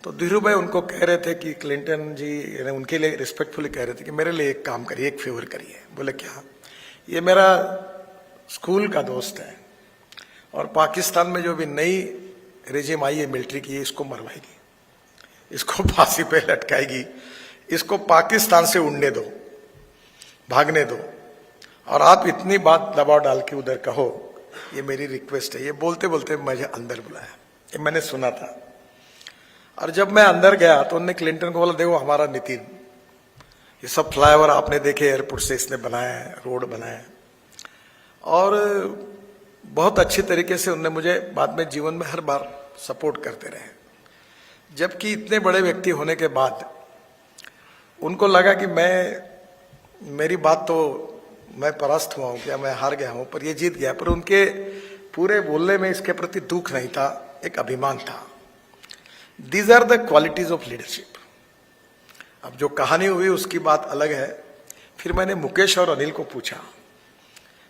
तो धीरू भाई उनको कह रहे थे कि क्लिंटन जी उनके लिए रिस्पेक्टफुली कह रहे थे कि मेरे लिए एक काम करिए, एक फेवर करिए। बोले क्या? ये मेरा स्कूल का दोस्त है और पाकिस्तान में जो भी नई रेजिम आई है मिलिट्री की, इसको मरवाएगी, इसको फांसी पे लटकाएगी, इसको पाकिस्तान से उड़ने दो, भागने दो, और आप इतनी बात दबाव डाल के उधर कहो, ये मेरी रिक्वेस्ट है। ये बोलते बोलते मुझे अंदर बुलाया, ये मैंने सुना था। और जब मैं अंदर गया तो उन्होंने क्लिंटन को बोला, देखो हमारा नितिन, ये सब फ्लाईओवर आपने देखे एयरपोर्ट से इसने बनाया है, रोड बनाया है, और बहुत अच्छी तरीके से उन्होंने मुझे बाद में जीवन में हर बार सपोर्ट करते रहे। जबकि इतने बड़े व्यक्ति होने के बाद उनको लगा कि मेरी बात तो मैं परास्त हुआ हूं, क्या मैं हार गया हूं, पर ये जीत गया। पर उनके पूरे बोलने में इसके प्रति दुख नहीं था, एक अभिमान था। These are the qualities of leadership. अब जो कहानी हुई उसकी बात अलग है। फिर मैंने मुकेश और अनिल को पूछा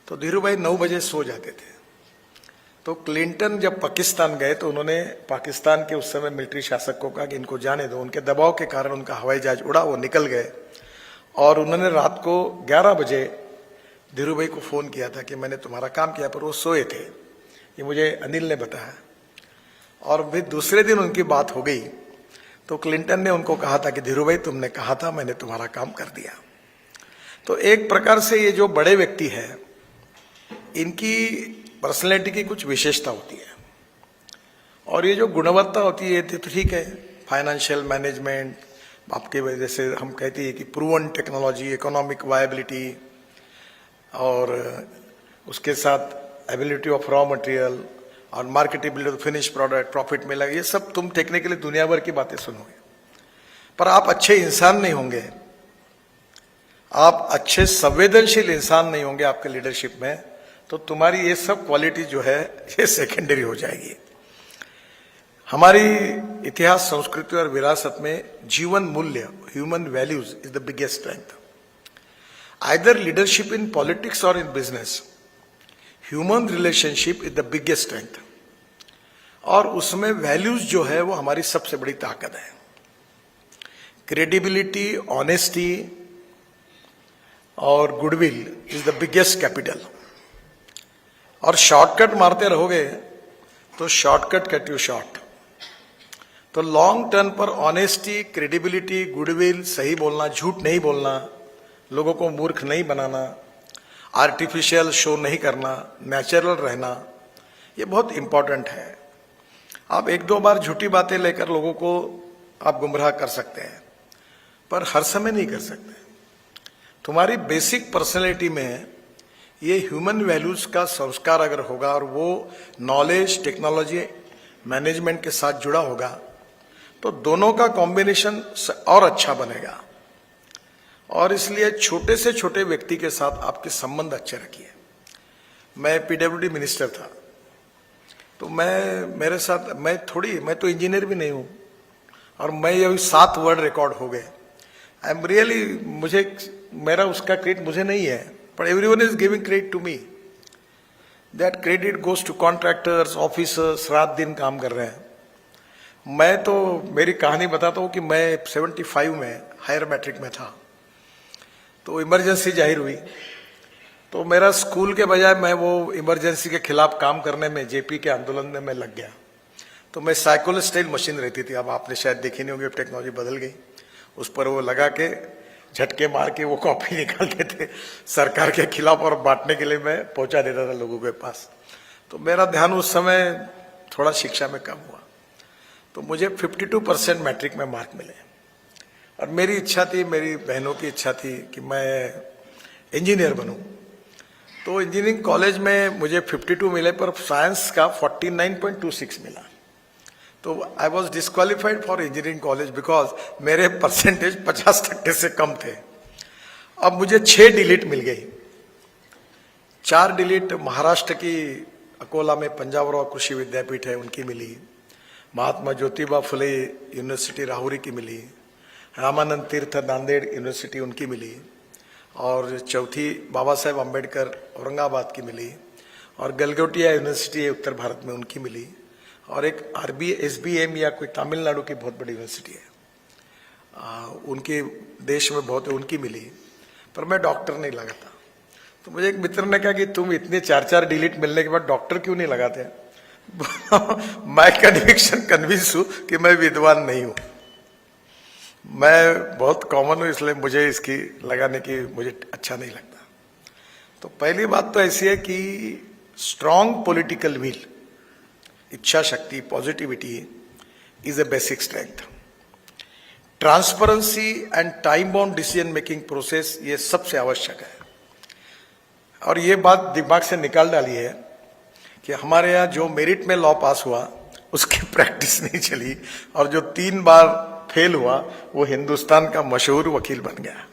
तो धीरू भाई 9 बजे सो जाते थे। तो क्लिंटन जब पाकिस्तान गए तो उन्होंने पाकिस्तान के उस समय मिलिट्री शासक को कहा कि इनको जाने दो। उनके दबाव के कारण उनका हवाई जहाज उड़ा, वो निकल गए। और उन्होंने रात को 11 बजे धीरू भाई को फोन किया था कि मैंने तुम्हारा काम किया, पर वो सोए थे, ये मुझे अनिल ने बताया। और फिर दूसरे दिन उनकी बात हो गई तो क्लिंटन ने उनको कहा था कि धीरू भाई तुमने कहा था, मैंने तुम्हारा काम कर दिया। तो एक प्रकार से ये जो बड़े व्यक्ति है, इनकी पर्सनैलिटी की कुछ विशेषता होती है, और ये जो गुणवत्ता होती है तो ठीक है। फाइनेंशियल मैनेजमेंट, आपके वजह से हम कहते हैं कि प्रूवन टेक्नोलॉजी, इकोनॉमिक वायबिलिटी, और उसके साथ एबिलिटी ऑफ रॉ मटेरियल और marketability of finish product, profit मिला, ये सब तुम टेक्निकली दुनिया भर की बातें सुनोगे, पर आप अच्छे इंसान नहीं होंगे, आप अच्छे संवेदनशील इंसान नहीं होंगे आपके लीडरशिप में, तो तुम्हारी ये सब क्वालिटी जो है ये सेकेंडरी हो जाएगी। हमारी इतिहास, संस्कृति और विरासत में जीवन मूल्य, human values is the biggest strength. Either leadership in politics और in business, human relationship is the biggest strength. और उसमें वैल्यूज जो है वो हमारी सबसे बड़ी ताकत है। क्रेडिबिलिटी, ऑनेस्टी और goodwill is the biggest capital. और शॉर्टकट मारते रहोगे तो शॉर्टकट कट यू शॉर्ट। तो लॉन्ग टर्म पर ऑनेस्टी, क्रेडिबिलिटी, गुडविल, सही बोलना, झूठ नहीं बोलना, लोगों को मूर्ख नहीं बनाना, आर्टिफिशियल शो नहीं करना, नेचुरल रहना, ये बहुत इंपॉर्टेंट है। आप 1-2 बार झूठी बातें लेकर लोगों को आप गुमराह कर सकते हैं, पर हर समय नहीं कर सकते। तुम्हारी बेसिक पर्सनैलिटी में ये ह्यूमन वैल्यूज का संस्कार अगर होगा और वो नॉलेज, टेक्नोलॉजी, मैनेजमेंट के साथ जुड़ा होगा, तो दोनों का कॉम्बिनेशन और अच्छा बनेगा। और इसलिए छोटे से छोटे व्यक्ति के साथ आपके संबंध अच्छे रखिए। मैं पीडब्ल्यूडी मिनिस्टर था, तो मेरे साथ मैं तो इंजीनियर भी नहीं हूं, और मैं ये 7 वर्ल्ड रिकॉर्ड हो गए। आई एम रियली, मेरा उसका क्रेडिट मुझे नहीं है, but everyone is giving credit to me. That credit goes to contractors, officers, रात दिन काम कर रहे हैं। मैं तो मेरी कहानी बताता हूँ कि मैं 75 में हायर मैट्रिक में था, तो इमरजेंसी जाहिर हुई, तो मेरा स्कूल के बजाय मैं वो इमरजेंसी के खिलाफ काम करने में, जेपी के आंदोलन में मैं लग गया। तो मैं साइकिल स्टाइल मशीन रहती थी, अब आपने शायद देखी नहीं होगी, अब टेक्नोलॉजी बदल गई, उस पर वो लगा के झटके मार के वो कॉपी निकालते थे सरकार के खिलाफ, और बांटने के लिए मैं पहुंचा देता था लोगों के पास। तो मेरा ध्यान उस समय थोड़ा शिक्षा में कम हुआ, तो मुझे 52% मैट्रिक में मार्क मिले। और मेरी इच्छा थी, मेरी बहनों की इच्छा थी कि मैं इंजीनियर बनूं। तो इंजीनियरिंग कॉलेज में मुझे 52 मिले, पर साइंस का 49.26 मिला। तो I was disqualified for engineering college because मेरे परसेंटेज 50% से कम थे। अब मुझे 6 डिलीट मिल गई। 4 डिलीट महाराष्ट्र की अकोला में पंजाबराव कृषि विद्यापीठ है, उनकी मिली। महात्मा ज्योतिबा फुले यूनिवर्सिटी राहुरी की मिली। रामानंद तीर्थ नांदेड़ यूनिवर्सिटी उनकी मिली। और चौथी बाबा साहेब अम्बेडकर औरंगाबाद की मिली। और गलगोटिया यूनिवर्सिटी उत्तर भारत में, उनकी मिली। और एक SBM या कोई तमिलनाडु की बहुत बड़ी यूनिवर्सिटी है, उनके देश में बहुत है, उनकी मिली, पर मैं डॉक्टर नहीं लगाता। तो मुझे एक मित्र ने कहा कि तुम इतने 4 डिलीट मिलने के बाद डॉक्टर क्यों नहीं लगाते? मैं कन्विंस हूं कि मैं विद्वान नहीं हूं, मैं बहुत कॉमन हूं, इसलिए मुझे इसकी लगाने की मुझे अच्छा नहीं लगता। तो पहली बात तो ऐसी है कि स्ट्रॉन्ग पॉलिटिकल विल, इच्छा शक्ति, positivity is a basic strength. Transparency and time bound decision making process, ये सबसे आवश्यक है। और ये बात दिमाग से निकाल डाली है कि हमारे यहाँ जो मेरिट में लॉ पास हुआ उसकी प्रैक्टिस नहीं चली, और जो 3 बार फेल हुआ वो हिंदुस्तान का मशहूर वकील बन गया।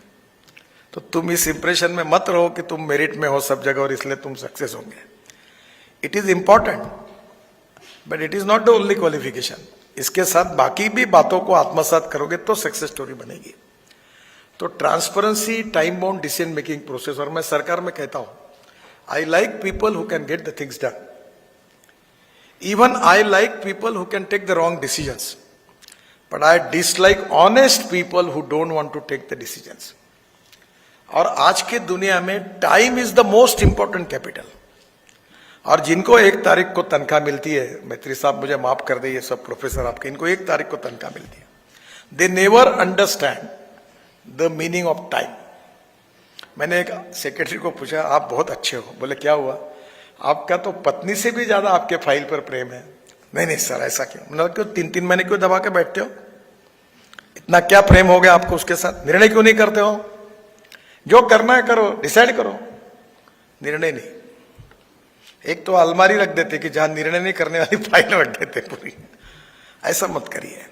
तो तुम इस इंप्रेशन में मत रहो कि तुम मेरिट में हो सब जगह और इसलिए तुम सक्सेस होंगे। It is important but it is not the only qualification. इसके साथ बाकी भी बातों को आत्मसात करोगे तो सक्सेस स्टोरी बनेगी। तो transparency, time bound decision making process, और मैं सरकार में कहता हूं, I like people who can get the things done, even I like people who can take the wrong decisions, but I dislike honest people who don't want to take the decisions. और आज के दुनिया में time is the most important capital. और जिनको 1 तारीख को तनख्वाह मिलती है, मैत्री साहब मुझे माफ कर दे, ये सब प्रोफेसर आपके, इनको 1 तारीख को तनख्वाह मिलती है, they never understand the meaning of time. मैंने एक सेक्रेटरी को पूछा, आप बहुत अच्छे हो, बोले क्या हुआ? आपका तो पत्नी से भी ज्यादा आपके फाइल पर प्रेम है। नहीं सर, ऐसा क्यों? मतलब क्यों 3-3 महीने क्यों दबा के बैठते हो? इतना क्या प्रेम हो गया आपको उसके साथ? निर्णय क्यों नहीं करते हो? जो करना है करो, डिसाइड करो, निर्णय नहीं। एक तो अलमारी रख देते कि जहां निर्णय नहीं करने वाली फाइल रख देते पूरी। ऐसा मत करिए।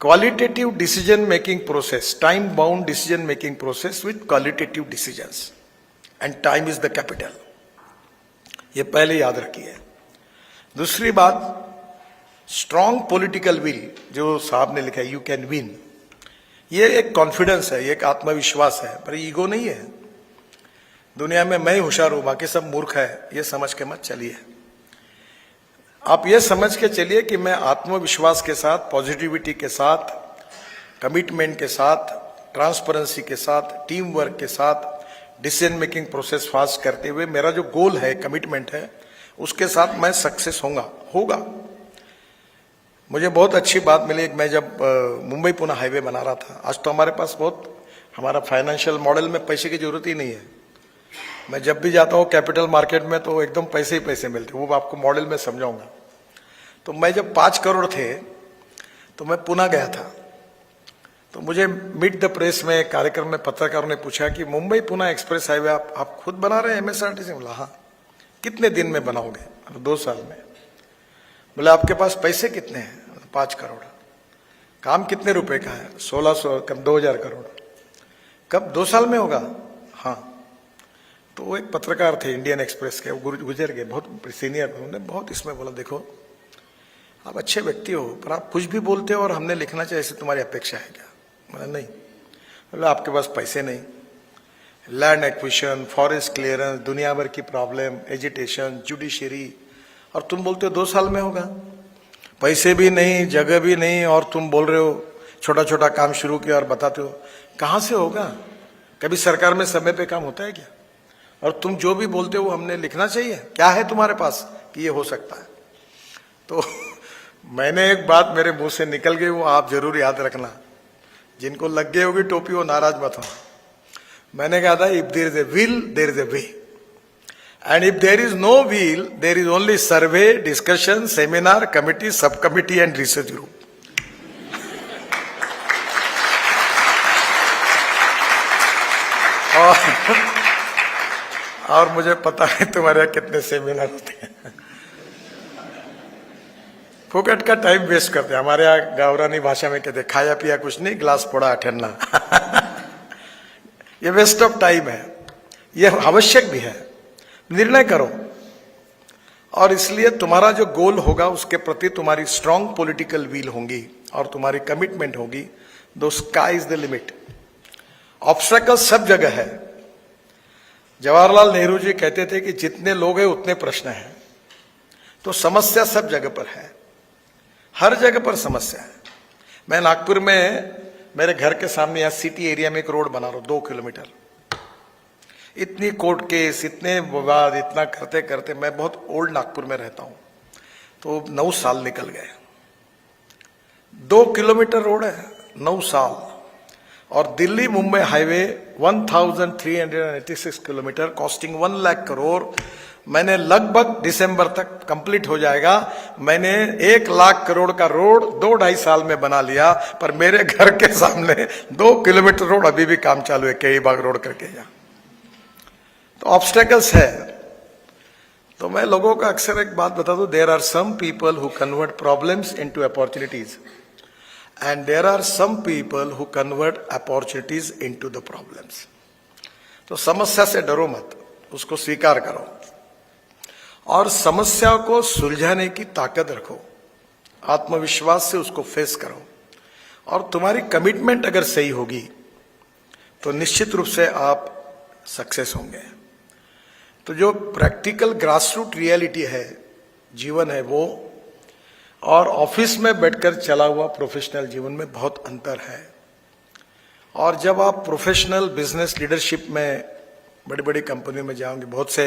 Qualitative decision making process, time bound decision making process with qualitative decisions, and time is the capital, ये पहले याद रखिए। दूसरी बात, स्ट्रॉन्ग पॉलिटिकल विल, जो साहब ने लिखा है, यू कैन विन, ये एक कॉन्फिडेंस है, ये एक आत्मविश्वास है, पर ईगो नहीं है। दुनिया में मैं होशियार हूं, बाकी सब मूर्ख है, ये समझ के मत चलिए। आप ये समझ के चलिए कि मैं आत्मविश्वास के साथ, पॉजिटिविटी के साथ, कमिटमेंट के साथ, ट्रांसपेरेंसी के साथ, टीम वर्क के साथ, डिसीजन मेकिंग प्रोसेस फास्ट करते हुए, मेरा जो गोल है, कमिटमेंट है, उसके साथ मैं सक्सेस होगा। मुझे बहुत अच्छी बात मिली, मैं जब मुंबई पुणे हाईवे बना रहा था, आज तो हमारे पास बहुत, हमारा फाइनेंशियल मॉडल में पैसे की जरूरत ही नहीं है। मैं जब भी जाता हूँ कैपिटल मार्केट में तो एकदम पैसे ही पैसे मिलते, वो आपको मॉडल में समझाऊंगा। तो मैं जब 5 करोड़ थे तो मैं पुणे गया था, तो मुझे मीट द प्रेस में कार्यक्रम में पत्रकारों ने पूछा कि मुंबई पुणे एक्सप्रेस हाईवे आप खुद बना रहे हैं MSRTC? बोला हाँ। कितने दिन में बनाओगे? 2 साल में। बोले आपके पास पैसे कितने हैं? 5 करोड़। काम कितने रुपए का है? 1600, कम 2000 करोड़। कब? 2 साल में होगा? हाँ। तो वो एक पत्रकार थे इंडियन एक्सप्रेस के, वो गुजर गए, बहुत सीनियर, उन्होंने बहुत इसमें बोला, देखो आप अच्छे व्यक्ति हो पर आप कुछ भी बोलते हो और हमने लिखना चाहिए, ऐसे तुम्हारी अपेक्षा है क्या? बोला नहीं। बोला आपके पास पैसे नहीं, लैंड एक्विजिशन, फॉरेस्ट क्लियरेंस, दुनिया भर की प्रॉब्लम, एजिटेशन, जुडिशरी, और तुम बोलते हो 2 साल में होगा। पैसे भी नहीं, जगह भी नहीं, और तुम बोल रहे हो छोटा छोटा काम शुरू किया और बताते हो, कहां से होगा? कभी सरकार में समय पे काम होता है क्या? और तुम जो भी बोलते हो हमने लिखना चाहिए, क्या है तुम्हारे पास कि ये हो सकता है? तो मैंने एक बात मेरे मुंह से निकल गई, वो आप जरूर याद रखना, जिनको लग गई होगी टोपी वो नाराज मत हो। मैंने कहा था, if there is a will there is a way, and if there is no will there is only survey, discussion, seminar, committee, sub committee and research group. और मुझे पता है तुम्हारे यहाँ कितने सेमिनार होते हैं। फुकट का टाइम वेस्ट करते हैं। हमारे यहाँ गावरानी भाषा में कहते खाया पिया कुछ नहीं, ग्लास फोड़ा अठन्ना। ये वेस्ट ऑफ टाइम है, ये आवश्यक भी है। निर्णय करो, और इसलिए तुम्हारा जो गोल होगा उसके प्रति तुम्हारी स्ट्रांग पॉलिटिकल विल होगी और तुम्हारी कमिटमेंट होगी। दो sky is the limit. Obstacle सब जगह है। जवाहरलाल नेहरू जी कहते थे कि जितने लोग हैं उतने प्रश्न हैं। तो समस्या सब जगह पर है, हर जगह पर समस्या है। मैं नागपुर में मेरे घर के सामने या सिटी एरिया में एक रोड बना रहा हूं 2 किलोमीटर। इतनी कोर्ट केस, इतने विवाद, इतना करते करते मैं बहुत ओल्ड नागपुर में रहता हूं, तो 9 साल निकल गए। 2 किलोमीटर रोड है, 9 साल। और Delhi Mumbai highway 1386 kilometre, costing 1 lakh crore. मैंने लगभग दिसंबर तक कंप्लीट हो जाएगा। मैंने 1 लाख करोड़ का रोड 2-2.5 साल में बना लिया, पर मेरे घर के सामने 2 किलोमीटर रोड अभी भी काम चालू है, कई बाग रोड करके जा। तो ऑब्स्टेकल्स है। तो मैं लोगों का अक्सर एक बात बता दूं, there are some people who convert problems into opportunities and there are some people who convert opportunities into the problems. तो समस्या से डरो मत, उसको स्वीकार करो और समस्या को सुलझाने की ताकत रखो, आत्मविश्वास से उसको फेस करो। और तुम्हारी कमिटमेंट अगर सही होगी तो निश्चित रूप से आप सक्सेस होंगे। तो जो प्रैक्टिकल ग्रासरूट रियलिटी है, जीवन है, वो और ऑफिस में बैठकर चला हुआ प्रोफेशनल जीवन में बहुत अंतर है। और जब आप प्रोफेशनल बिजनेस लीडरशिप में बड़ी बड़ी कंपनियों में जाओगे, बहुत से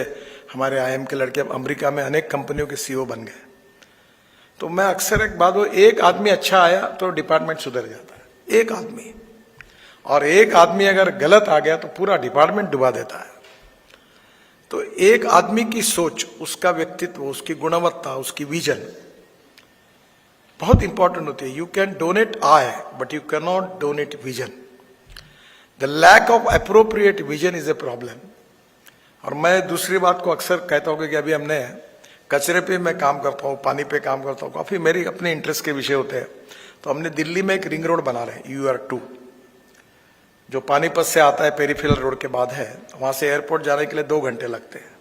हमारे आईएम के लड़के अब अमेरिका में अनेक कंपनियों के सीईओ बन गए। तो मैं अक्सर एक बात, एक आदमी अच्छा आया तो डिपार्टमेंट सुधर जाता है, एक आदमी। और एक आदमी अगर गलत आ गया तो पूरा डिपार्टमेंट डुबा देता है। तो एक आदमी की सोच, उसका व्यक्तित्व, उसकी गुणवत्ता, उसकी विजन बहुत इंपॉर्टेंट होती है। You can donate eye, but you can not donate vision. The lack of appropriate vision is a problem. और मैं दूसरी बात को अक्सर कहता हूँ कि अभी हमने कचरे पे मैं काम करता हूँ, पानी पे काम करता हूँ, काफी मेरी अपने इंटरेस्ट के विषय होते हैं। तो हमने दिल्ली में एक रिंग रोड बना रहे हैं, UR2, जो पानीपत से आता है, पेरीफेरल रोड के बाद है। वहां से एयरपोर्ट जाने के लिए 2 घंटे लगते हैं।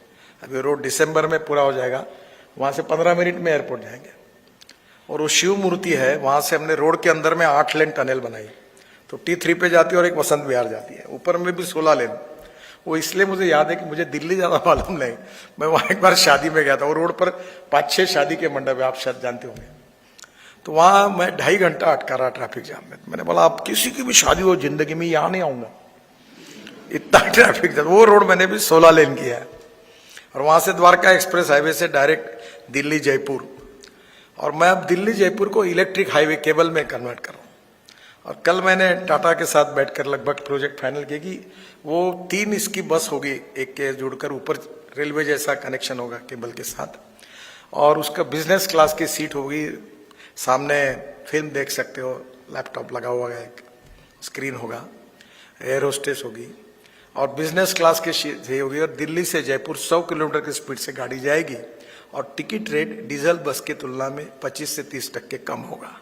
अभी रोड दिसंबर में पूरा हो जाएगा, वहां से 15 मिनट में एयरपोर्ट जाएंगे। और वो शिव मूर्ति है, वहां से हमने रोड के अंदर में 8 लेन टनल बनाई। तो T3 पे जाती है और एक वसंत विहार जाती है, ऊपर में भी 16 लेन। वो इसलिए मुझे याद है कि मुझे दिल्ली ज्यादा मालूम नहीं, मैं वहां एक बार शादी में गया था। वो रोड पर 5-6 शादी के मंडप है, आप शायद जानते होंगे। तो वहां मैं 2.5 घंटा अटका रहा ट्रैफिक जाम में। मैंने बोला, आप किसी की भी शादी हो जिंदगी में, यहाँ नहीं आऊंगा, इतना ट्रैफिक था। वो रोड मैंने भी 16 लेन किया है। और वहां से द्वारका एक्सप्रेस हाईवे से डायरेक्ट दिल्ली जयपुर। और मैं अब दिल्ली जयपुर को इलेक्ट्रिक हाईवे केबल में कन्वर्ट कर रहा हूँ। और कल मैंने टाटा के साथ बैठकर लगभग प्रोजेक्ट फाइनल किया कि वो 3 इसकी बस होगी, एक के जुड़कर ऊपर रेलवे जैसा कनेक्शन होगा केबल के साथ, और उसका बिजनेस क्लास की सीट होगी, सामने फिल्म देख सकते हो, लैपटॉप लगा हुआ है, एक स्क्रीन होगा, एयर होस्टेस होगी और बिजनेस क्लास की सीट होगी। और दिल्ली से जयपुर 100 किलोमीटर की स्पीड से गाड़ी जाएगी और टिकट रेट डीजल बस की तुलना में 25 से 30% कम होगा।